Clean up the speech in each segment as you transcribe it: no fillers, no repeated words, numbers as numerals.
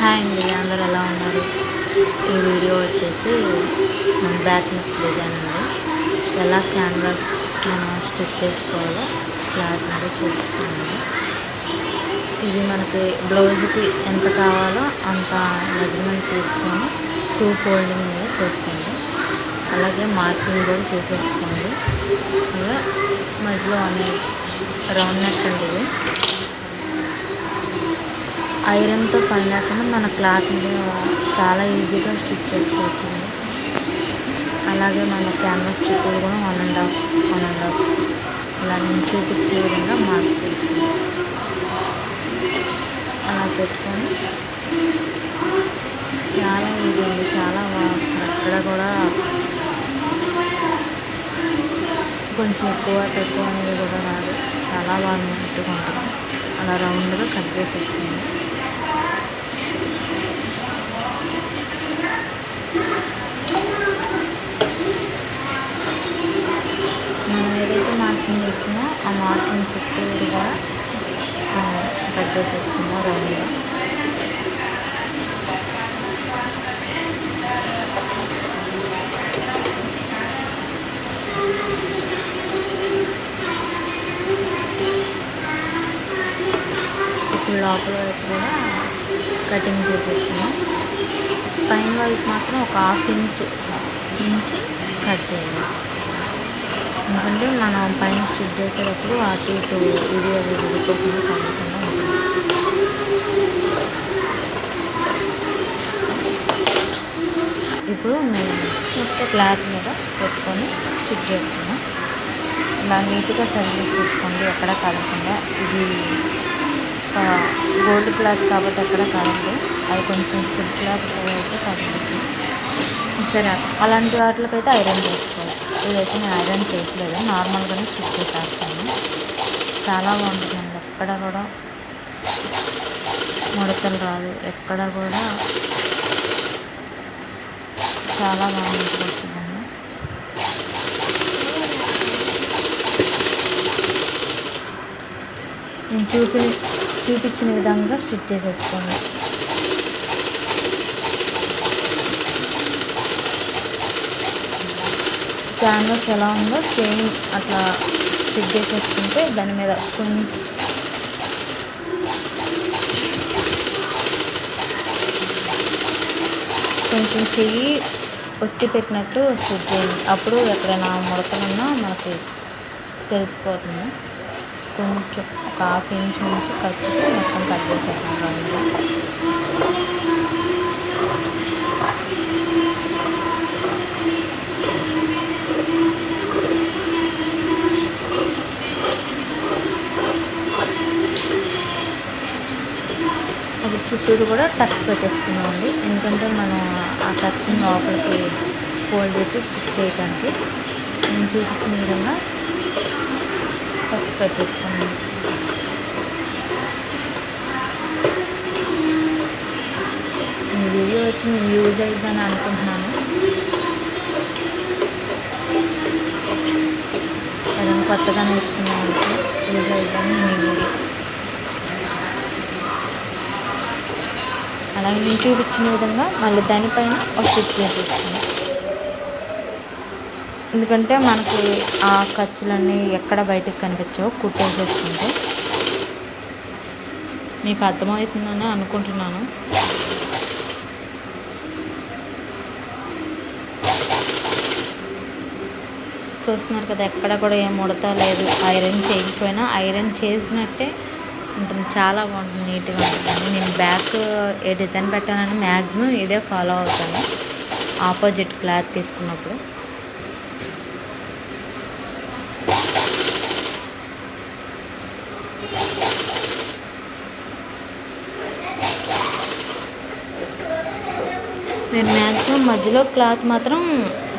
Hi అండి, అందరు ఎలా ఉన్నారు? ఈ వీడియో వచ్చేసి మన బ్యాక్ నెక్ డిజైన్ అండి. ఎలా క్యాన్వాస్ మనం స్టిచ్ చేసుకోవాలో క్లాత్ మీద చూపిస్తానండి. ఇది మనకి బ్లౌజ్కి ఎంత కావాలో అంత మెజర్మెంట్ తీసుకొని 2 ఫోల్డింగ్ మీద చేసుకోండి. అలాగే మార్కింగ్ కూడా చేసేసుకోండి. అలా మధ్యలో 1 ఇంచ్ రౌండ్ నెక్ అండి. ఇది ఐరన్తో పని లేకుండా మన క్లాత్ మీద చాలా ఈజీగా స్టిచ్ చేసుకోవచ్చు. అలాగే మన క్యాన్వాస్ చుట్టూ కూడా 1.5 ఇలా నేను చూపించిన విధంగా మార్క్ చేసుకోండి. అలా పెట్టుకొని చాలా ఈజీ అండి, చాలా బాగుంటుంది. అక్కడ కూడా కొంచెం ఎక్కువ తక్కువ అనేది కూడా రాదు, చాలా బాగా నీట్గా ఉంటుంది. అలా రౌండ్గా కట్ చేసేసుకోండి. మనం ఏదైతే మార్కింగ్ వేసుకున్నా ఆ మార్కింగ్ చుట్టూ కూడా కట్ చేసేసుకున్నాం రౌండ్గా. ఇప్పుడు లోపల వైపు కూడా కటింగ్ చేసేసుకున్నాం. పైన వైపు మాత్రం ఒక 1/2 ఇంచ్ కట్ చేయాలి. ఎందుకంటే మనం పైన స్టిచ్ చేసేటప్పుడు అటు ఇటు ఇది అది విడిపోకుండా కలగకుండా ఉంటుంది. ఇప్పుడు మేము క్లాత్ మీద పెట్టుకొని స్టిచ్ చేస్తున్నాం. ఇలా నీట్గా సర్వీస్ చేసుకోండి, ఎక్కడ కలగకుండా. ఇది గోల్డ్ క్లాత్ కాబట్టి ఎక్కడ కలగదు, అది కొంచెం సిల్క్ క్లాత్ అయితే కలగదు. సరే, అలాంటి వాటికైతే ఐరన్ చేసుకోవాలి. ఇదైతే నేను ఐరన్ చేయట్లేదు, నార్మల్గానే స్టిచ్ చేసేస్తాను. చాలా బాగుంటుందండి, ఎక్కడ కూడా ముడతలు రాదు, ఎక్కడ కూడా చాలా బాగుంటుంది. నేను చూపించిన విధంగా స్టిచ్ చేసేసుకోండి. క్యాన్వాస్ ఎలా ఉందో సేమ్ అట్లా స్టిచ్ చేసేసుకుంటే దాని మీద కొంచెం చెయ్యి ఒత్తి పెట్టినట్టు స్టిచ్ చేయండి. అప్పుడు ఎక్కడైనా ముడతలున్నా మనకి తెలిసిపోతుంది. కొంచెం ఒక 1/2 ఇంచ్ నుంచి ఖర్చుతో మొత్తం కట్ చేసేస్తాం. అప్పుడు చుట్టూరు కూడా టక్స్ పెట్టేసుకున్నామండి, ఎందుకంటే మనం ఆ టక్స్ని లోపలికి ఫోల్డ్ చేసి స్టిచ్ చేయడానికి. నేను చూపించిన విధంగా టక్స్ పెట్టేసుకున్నాను. ఈ వీడియో వచ్చి మీకు యూజ్ అయ్యిందని అనుకుంటున్నాను. ఏదైనా కొత్తగా నేర్చుకున్నామంటే యూజ్ అయ్యిందని మీ వీడియో. అలాగే నేను చూపించిన విధంగా మళ్ళీ దానిపైన ఒక స్టిచ్ చేసేస్తాను. ఎందుకంటే మనకి ఆ ఖర్చులన్నీ ఎక్కడ బయటకు కనిపించవు కుట్టేసేసుకుంటే. మీకు అర్థమవుతుందని అనుకుంటున్నాను. చూస్తున్నారు కదా, ఎక్కడ కూడా ఏం ముడత లేదు. ఐరన్ చేయకపోయినా ఐరన్ చేసినట్టే ఉంటుంది, చాలా బాగుంటుంది, నీట్గా ఉంటుంది. నేను బ్యాక్ ఏ డిజైన్ పెట్టాలని మ్యాక్సిమం ఇదే ఫాలో అవుతాను ఆపోజిట్ క్లాత్ తీసుకున్నప్పుడు. మీరు మ్యాక్సిమం మధ్యలో క్లాత్ మాత్రం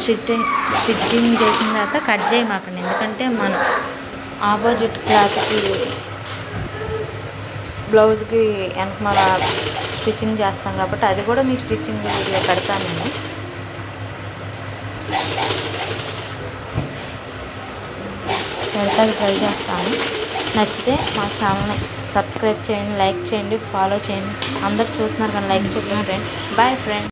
స్టిచ్చింగ్ చేసిన తర్వాత కట్ చేయమాకండి, ఎందుకంటే మనం ఆపోజిట్ క్లాత్కి బ్లౌజ్కి వెనకమాల స్టిచ్చింగ్ చేస్తాం కాబట్టి అది కూడా మీకు స్టిచ్చింగ్ వీడియో పెడతాను నేను. పెడతాను, ట్రై చేస్తాను. నచ్చితే మా ఛానల్ని సబ్స్క్రైబ్ చేయండి, లైక్ చేయండి, ఫాలో చేయండి. అందరు చూస్తున్నారు కానీ లైక్ చెప్పండి ఫ్రెండ్. Boy friend.